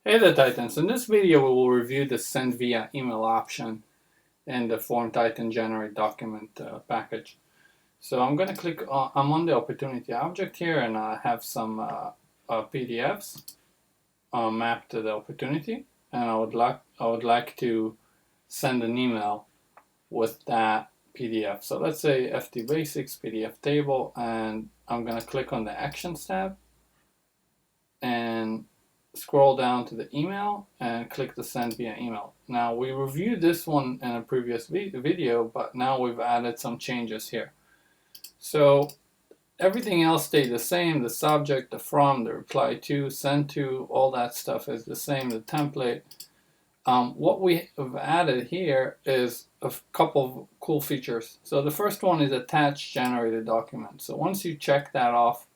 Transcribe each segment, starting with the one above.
Hey there, Titans. In this video, we will review the send via email option in the Form Titan Generate document package. So I'm going to click on, I'm on the opportunity object here, and I have some PDFs mapped to the opportunity, and I would like to send an email with that PDF. So let's say FT Basics PDF table, and I'm going to click on the Actions tab and scroll down to the email and click the send via email. Now we reviewed this one in a previous video, but now we've added some changes here. So everything else stayed the same. The subject, the from, the reply to, send to, all that stuff is the same, the template. What we have added here is a couple of cool features. So the first one is attach generated document. So once you check that off,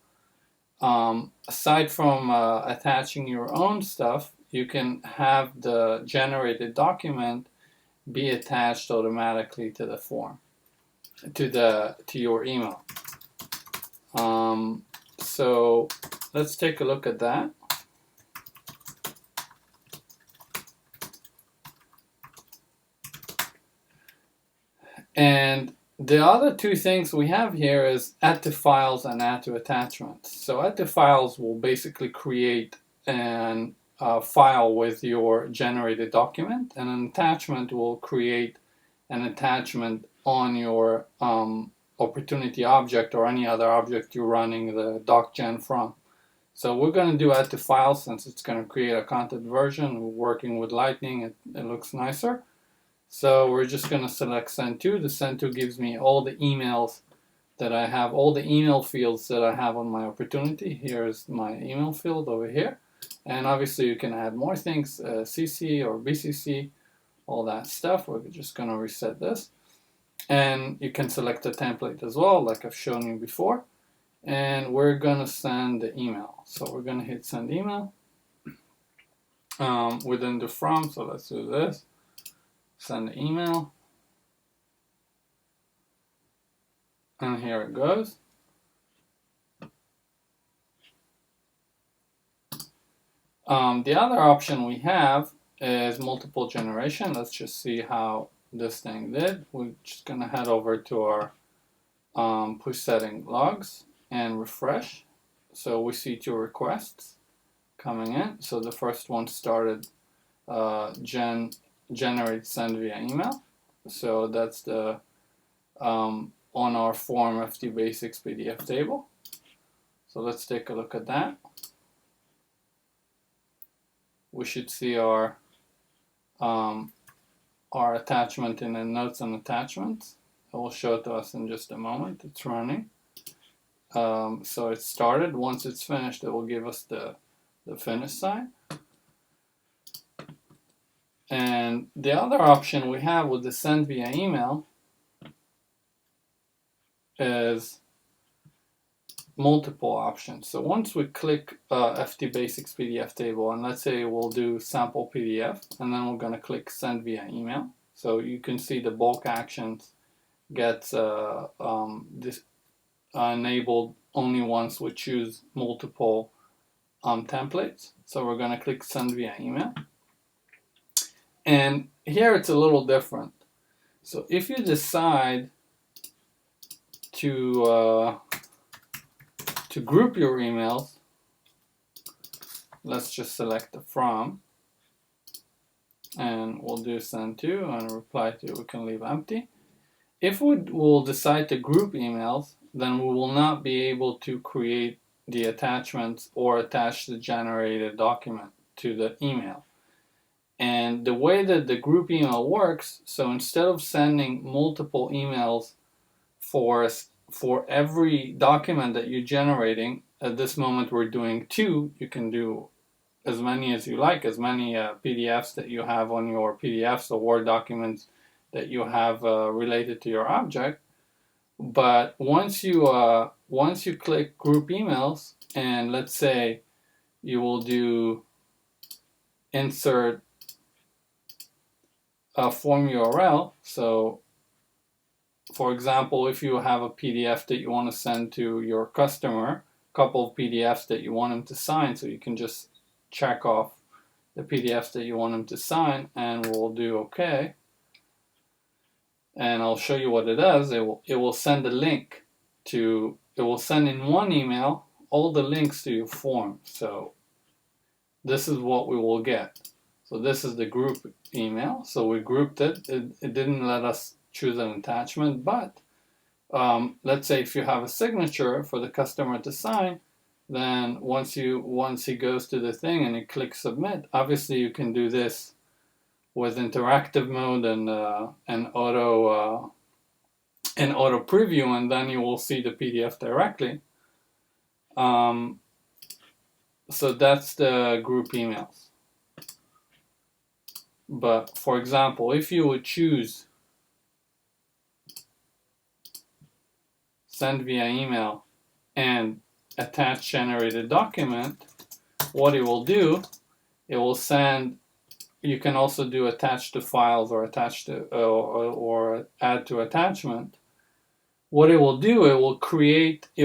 aside from attaching your own stuff, you can have the generated document be attached automatically to the form, to your email. So let's take a look at that. And the other two things we have here is add to files and add to attachments. So add to files will basically create a file with your generated document, and an attachment will create an attachment on your opportunity object or any other object you're running the docgen from. So we're going to do add to files since it's going to create a content version. We're working with Lightning, it looks nicer. So we're just going to select send to. The send to gives me all the emails that I have, all the email fields that I have on my opportunity. Here's my email field over here. And obviously you can add more things, CC or BCC, all that stuff. We're just going to reset this. And you can select a template as well, like I've shown you before. And we're going to send the email. So we're going to hit send email within the from. So let's do this. Send the email, and here it goes. The other option we have is multiple generation. Let's just see how this thing did. We're just going to head over to our push setting logs and refresh. So we see two requests coming in. So the first one started generate send via email. So that's the on our form FT Basics PDF table. So let's take a look at that. We should see our attachment in the notes and attachments. It will show it to us in just a moment. It's running. So it started. Once it's finished, it will give us the finish sign. And the other option we have with the send via email is multiple options. So once we click FT Basics PDF table, and let's say we'll do sample PDF, and then we're going to click send via email. So you can see the bulk actions gets enabled only once we choose multiple templates. So we're going to click send via email. And here it's a little different. So if you decide to group your emails, let's just select the from, and we'll do send to, and reply to we can leave empty. If we will decide to group emails, then we will not be able to create the attachments or attach the generated document to the email. And the way that the group email works, so instead of sending multiple emails for every document that you're generating, at this moment we're doing 2. You can do as many as you like, as many PDFs that you have on your PDFs or Word documents that you have related to your object. But once you click group emails, and let's say you will do insert a form URL. So for example, if you have a PDF that you want to send to your customer, a couple of PDFs that you want them to sign, so you can just check off the PDFs that you want him to sign, and we'll do OK. And I'll show you what it does. It will send a link to, it will send in one email all the links to your form. So this is what we will get. So this is the group email. So we grouped it. It didn't let us choose an attachment, but let's say if you have a signature for the customer to sign, then once he goes to the thing and he clicks submit, obviously you can do this with interactive mode and auto preview, and then you will see the PDF directly. So that's the group emails. But for example, if you would choose send via email and attach generated document, what it will do, it will send, you can also do attach to files or attach to or add to attachment. What it will do, it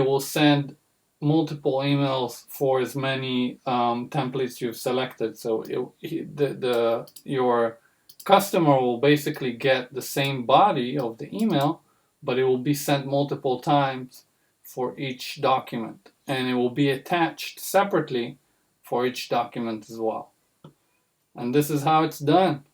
will send multiple emails for as many templates you've selected. So your customer will basically get the same body of the email, but it will be sent multiple times for each document, and it will be attached separately for each document as well. And this is how it's done.